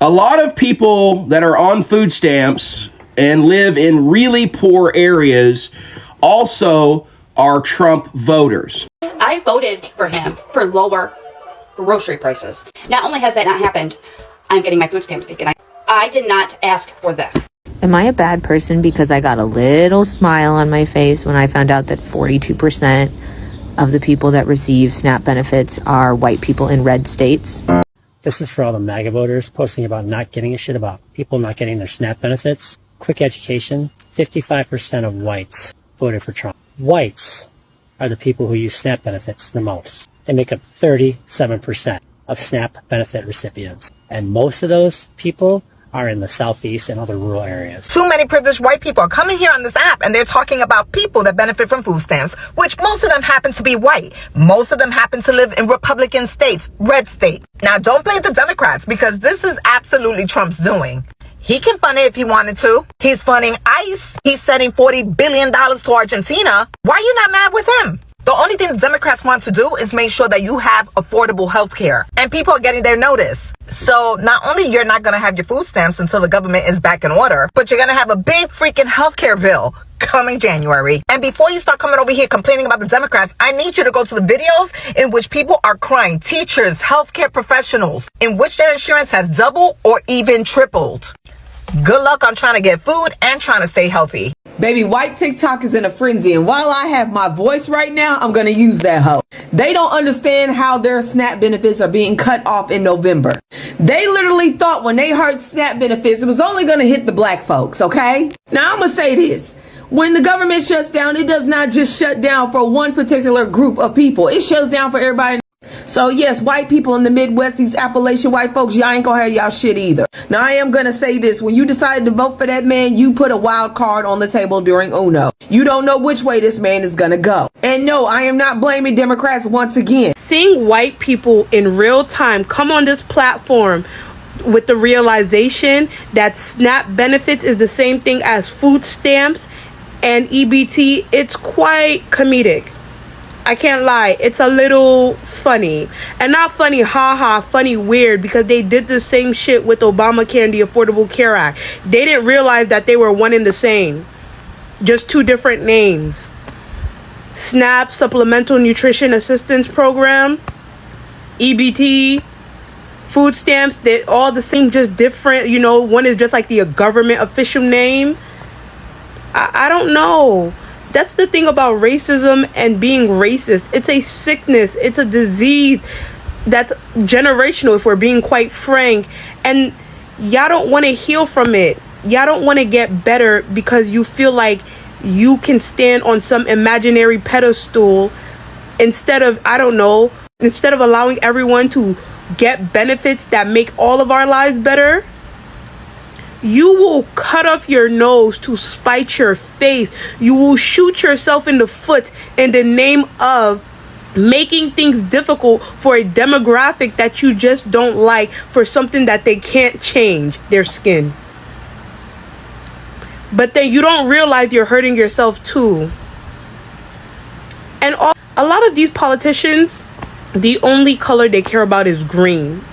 A lot of people that are on food stamps and live in really poor areas also are Trump voters. I voted for him for lower grocery prices. Not only has that not happened, I'm getting my food stamps taken. I did not ask for this. Am I a bad person because I got a little smile on my face when I found out that 42% of the people that receive SNAP benefits are white people in red states? This is for all the MAGA voters posting about not getting a shit about people not getting their SNAP benefits. Quick education, 55% of whites voted for Trump. Whites are the people who use SNAP benefits the most. They make up 37% of SNAP benefit recipients. And most of those people are in the southeast and other rural areas. Too many privileged white people are coming here on this app and they're talking about people that benefit from food stamps, which most of them happen to be white. Most of them happen to live in Republican states, red state. Now, don't blame the Democrats because this is absolutely Trump's doing. He can fund it if he wanted to. He's funding ICE. He's sending $40 billion to Argentina. Why are you not mad with him? The only thing the Democrats want to do is make sure that you have affordable health care. And people are getting their notice. So not only you're not going to have your food stamps until the government is back in order, but you're going to have a big freaking health care bill coming January. And before you start coming over here complaining about the Democrats, I need you to go to the videos in which people are crying. Teachers, healthcare professionals, in which their insurance has doubled or even tripled. Good luck on trying to get food and trying to stay healthy. Baby, white TikTok is in a frenzy, and while I have my voice right now, I'm going to use that hoe. They don't understand how their SNAP benefits are being cut off in November. They literally thought when they heard SNAP benefits, it was only going to hit the black folks, okay? Now, I'm going to say this. When the government shuts down, it does not just shut down for one particular group of people. It shuts down for everybody. So yes, white people in the Midwest, these Appalachian white folks, y'all ain't gonna have y'all shit either. Now I am gonna say this, when you decided to vote for that man, you put a wild card on the table during UNO. You don't know which way this man is gonna go. And no, I am not blaming Democrats once again. Seeing white people in real time come on this platform with the realization that SNAP benefits is the same thing as food stamps and EBT, it's quite comedic. I can't lie, it's a little funny. And not funny, haha, funny, weird, because they did the same shit with Obamacare and the Affordable Care Act. They didn't realize that they were one and the same. Just two different names. SNAP, Supplemental Nutrition Assistance Program, EBT, food stamps, they're all the same, just different. You know, one is just like the government official name. I don't know. That's the thing about racism and being racist. It's a sickness. It's a disease that's generational, if we're being quite frank. And y'all don't want to heal from it. Y'all don't want to get better because you feel like you can stand on some imaginary pedestal instead of, I don't know, instead of allowing everyone to get benefits that make all of our lives better. You will cut off your nose to spite your face. You will shoot yourself in the foot in the name of making things difficult for a demographic that you just don't like, for something that they can't change, their skin. But then you don't realize you're hurting yourself too. And a lot of these politicians, the only color they care about is green.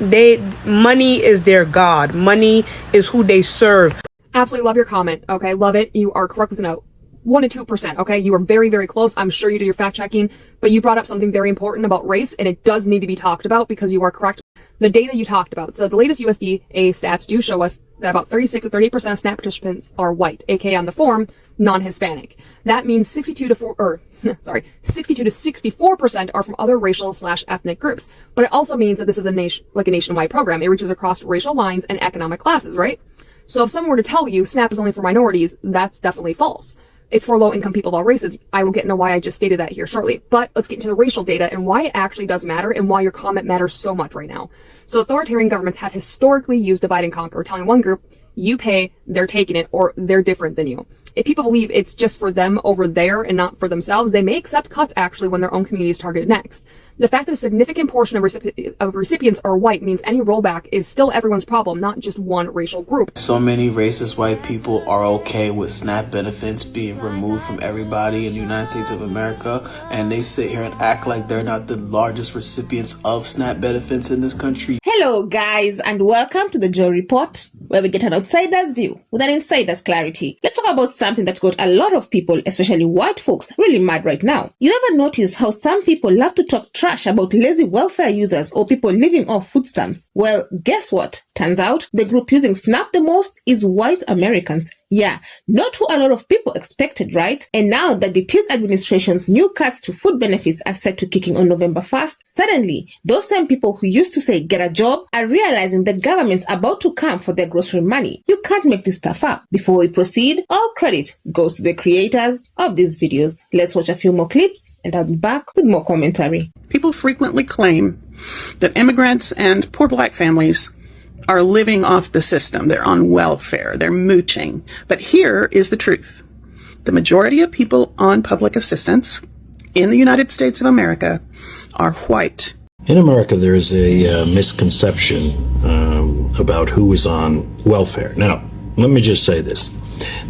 Money is their god. Money is who they serve. Absolutely love your comment. Okay, love it. You are correct with 1 to 2%. Okay, you are very, very close. I'm sure you did your fact checking, but you brought up something very important about race, and it does need to be talked about because you are correct. The data you talked about. So the latest USDA stats do show us that about 36 to 38% of SNAP participants are white, aka on the form, non-Hispanic. That means 62 to 64% are from other racial/ethnic groups. But it also means that this is a nationwide program. It reaches across racial lines and economic classes, right? So if someone were to tell you SNAP is only for minorities, that's definitely false. It's for low-income people of all races. I will get into why I just stated that here shortly. But let's get into the racial data and why it actually does matter and why your comment matters so much right now. So authoritarian governments have historically used divide and conquer, telling one group, you pay, they're taking it, or they're different than you. If people believe it's just for them over there and not for themselves, they may accept cuts actually when their own community is targeted next. The fact that a significant portion of recipients are white means any rollback is still everyone's problem, not just one racial group. So many racist white people are okay with SNAP benefits being removed from everybody in the United States of America, and they sit here and act like they're not the largest recipients of SNAP benefits in this country. Hello Hello guys, and welcome to the Joy Report, where we get an outsider's view with an insider's clarity. Let's talk about something that's got a lot of people, especially white folks, really mad right now. You ever notice how some people love to talk trash about lazy welfare users or people living off food stamps? Well, guess what? Turns out the group using SNAP the most is white Americans. Yeah, not who a lot of people expected, right? And now that the TIS administration's new cuts to food benefits are set to kick in on November 1st, suddenly, those same people who used to say get a job are realizing the government's about to come for their grocery money. You can't make this stuff up. Before we proceed, all credit goes to the creators of these videos. Let's watch a few more clips and I'll be back with more commentary. People frequently claim that immigrants and poor black families are living off the system. They're on welfare. They're mooching. But here is the truth. The majority of people on public assistance in the United States of America are white. In America, there is a misconception about who is on welfare. Now, let me just say this.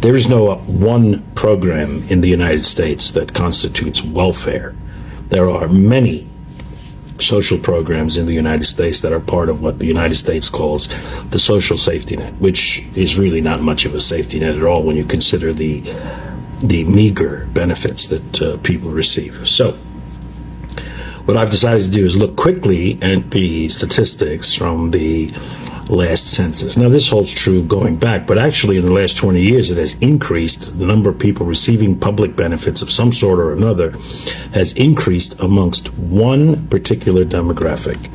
There is no one program in the United States that constitutes welfare. There are many social programs in the United States that are part of what the United States calls the social safety net, which is really not much of a safety net at all when you consider the meager benefits that people receive. So what I've decided to do is look quickly at the statistics from the last census. Now, this holds true going back, but actually in the last 20 years, it has increased. The number of people receiving public benefits of some sort or another has increased amongst one particular demographic,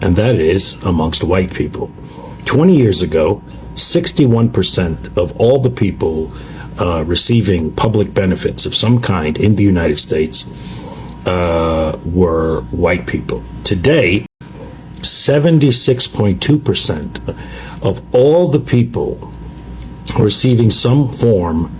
and that is amongst white people. 20 years ago, 61% of all the people receiving public benefits of some kind in the United States were white people. Today, 76.2% of all the people receiving some form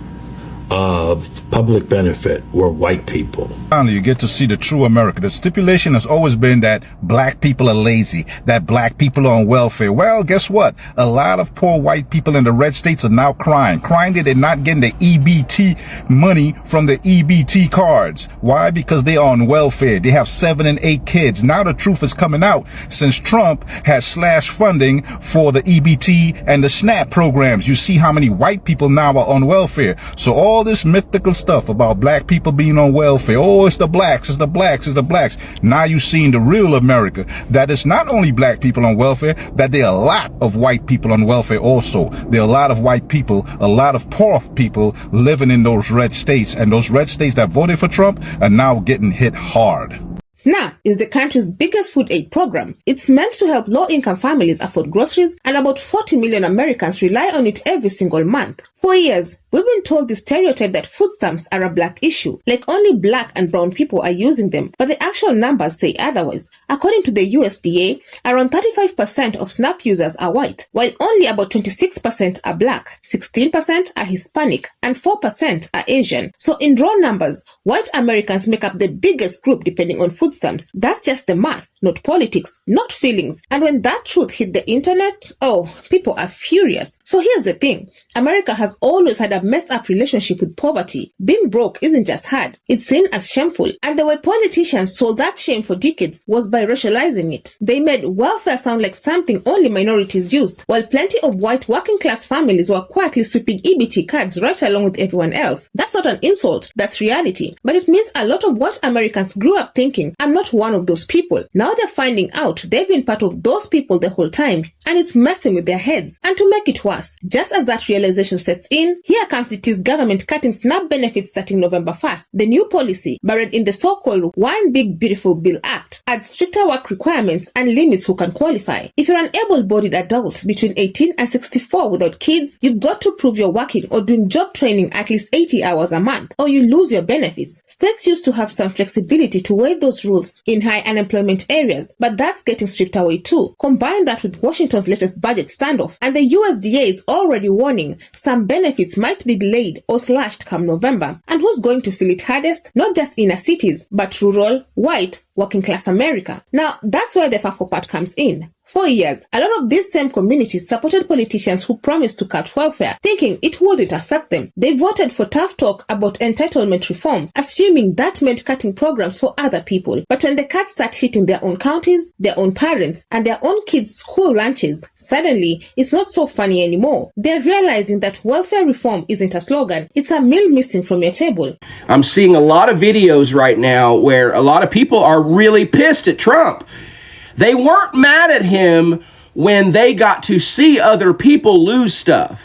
of public benefit were white people. Finally, you get to see the true America. The stipulation has always been that black people are lazy, that black people are on welfare. Well, guess what? A lot of poor white people in the red states are now crying that they're not getting the EBT money from the EBT cards. Why? Because they are on welfare. They have 7 and 8 kids. Now the truth is coming out since Trump has slashed funding for the EBT and the SNAP programs. You see how many white people now are on welfare. So all this mythical stuff about black people being on welfare, oh, it's the blacks, it's the blacks, it's the blacks. Now you're seeing the real America, that it's not only black people on welfare, that there are a lot of white people on welfare also. There are a lot of white people, a lot of poor people living in those red states, and those red states that voted for Trump are now getting hit hard. SNAP is the country's biggest food aid program. It's meant to help low-income families afford groceries, and about 40 million Americans rely on it every single month. For years, we've been told the stereotype that food stamps are a black issue, like only black and brown people are using them, but the actual numbers say otherwise. According to the USDA, around 35% of SNAP users are white, while only about 26% are black, 16% are Hispanic, and 4% are Asian. So in raw numbers, white Americans make up the biggest group depending on food stamps. That's just the math, not politics, not feelings. And when that truth hit the internet, oh, people are furious. So here's the thing. America has always had a messed up relationship with poverty. Being broke isn't just hard, it's seen as shameful. And the way politicians sold that shame for decades was by racializing it. They made welfare sound like something only minorities used, while plenty of white working class families were quietly sweeping EBT cards right along with everyone else. That's not an insult, that's reality. But it means a lot of white Americans grew up thinking, I'm not one of those people. Now they're finding out they've been part of those people the whole time, and it's messing with their heads. And to make it worse, just as that realization sets in, here comes the TIS government cutting SNAP benefits starting November 1st. The new policy, buried in the so-called One Big Beautiful Bill Act, adds stricter work requirements and limits who can qualify. If you're an able-bodied adult between 18 and 64 without kids, you've got to prove you're working or doing job training at least 80 hours a month, or you lose your benefits. States used to have some flexibility to waive those rules in high unemployment areas, but that's getting stripped away too. Combine that with Washington's latest budget standoff, and the USDA is already warning some benefits might be delayed or slashed come November. And who's going to feel it hardest? Not just inner cities, but rural, white, working class America. Now, that's where the FAFO part comes in. For years, a lot of these same communities supported politicians who promised to cut welfare, thinking it wouldn't affect them. They voted for tough talk about entitlement reform, assuming that meant cutting programs for other people. But when the cuts start hitting their own counties, their own parents, and their own kids' school lunches, suddenly it's not so funny anymore. They're realizing that welfare reform isn't a slogan, it's a meal missing from your table. I'm seeing a lot of videos right now where a lot of people are really pissed at Trump. They weren't mad at him when they got to see other people lose stuff,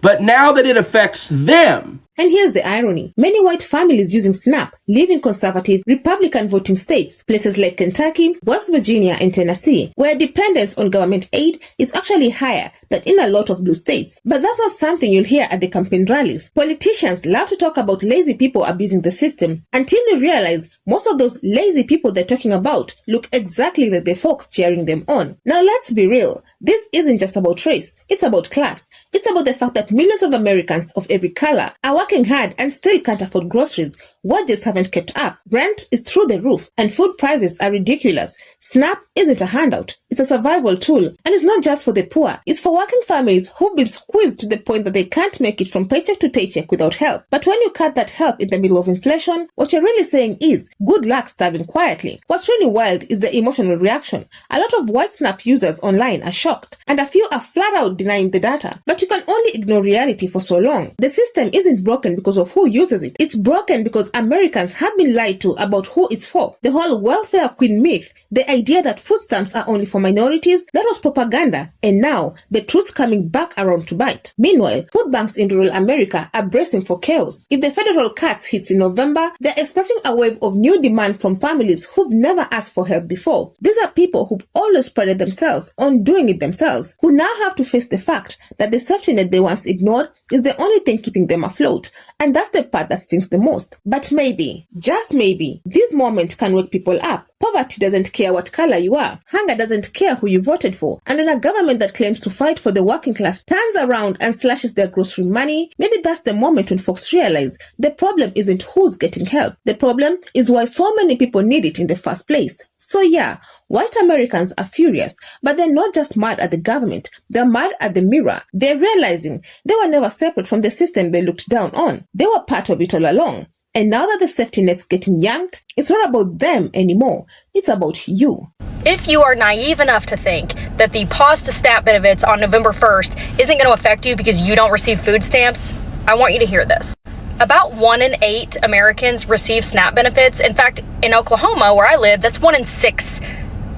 but now that it affects them. And here's the irony. Many white families using SNAP live in conservative, Republican voting states, places like Kentucky, West Virginia, and Tennessee, where dependence on government aid is actually higher than in a lot of blue states. But that's not something you'll hear at the campaign rallies. Politicians love to talk about lazy people abusing the system until you realize most of those lazy people they're talking about look exactly like the folks cheering them on. Now let's be real. This isn't just about race. It's about class. It's about the fact that millions of Americans of every color are working hard and still can't afford groceries. Wages haven't kept up. Rent is through the roof and food prices are ridiculous. SNAP isn't a handout. It's a survival tool. And it's not just for the poor. It's for working families who've been squeezed to the point that they can't make it from paycheck to paycheck without help. But when you cut that help in the middle of inflation, what you're really saying is, good luck starving quietly. What's really wild is the emotional reaction. A lot of white SNAP users online are shocked, and a few are flat out denying the data. But you can only ignore reality for so long. The system isn't broken because of who uses it. It's broken because Americans have been lied to about who it's for. The whole welfare queen myth, the idea that food stamps are only for minorities, that was propaganda. And now, the truth's coming back around to bite. Meanwhile, food banks in rural America are bracing for chaos. If the federal cuts hits in November, they're expecting a wave of new demand from families who've never asked for help before. These are people who've always prided themselves on doing it themselves, who now have to face the fact that the safety net they once ignored is the only thing keeping them afloat. And that's the part that stings the most. But maybe, just maybe, this moment can wake people up. Poverty doesn't care what color you are. Hunger doesn't care who you voted for. And when a government that claims to fight for the working class turns around and slashes their grocery money, maybe that's the moment when folks realize the problem isn't who's getting help. The problem is why so many people need it in the first place. So yeah, white Americans are furious, but they're not just mad at the government. They're mad at the mirror. They're realizing they were never separate from the system they looked down on. They were part of it all along. And now that the safety net's getting yanked, it's not about them anymore. It's about you. If you are naive enough to think that the pause to SNAP benefits on November 1st isn't going to affect you because you don't receive food stamps, I want you to hear this. About 1 in 8 Americans receive SNAP benefits. In fact, in Oklahoma, where I live, that's 1 in 6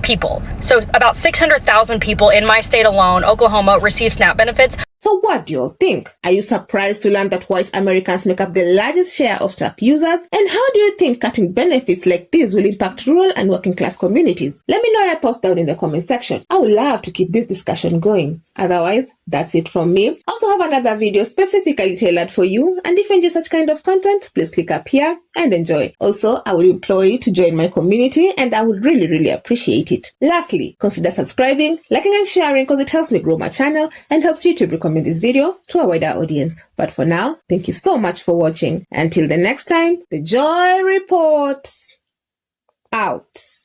people. So about 600,000 people in my state alone, Oklahoma, receive SNAP benefits. So what do you all think? Are you surprised to learn that white Americans make up the largest share of SNAP users? And how do you think cutting benefits like this will impact rural and working class communities? Let me know your thoughts down in the comment section. I would love to keep this discussion going. Otherwise, that's it from me. I also have another video specifically tailored for you. And if you enjoy such kind of content, please click up here and enjoy. Also, I will implore you to join my community and I would really appreciate it. Lastly, consider subscribing, liking and sharing because it helps me grow my channel and helps YouTube recommend this video to a wider audience. But for now, thank you so much for watching. Until the next time, the Joy Report out.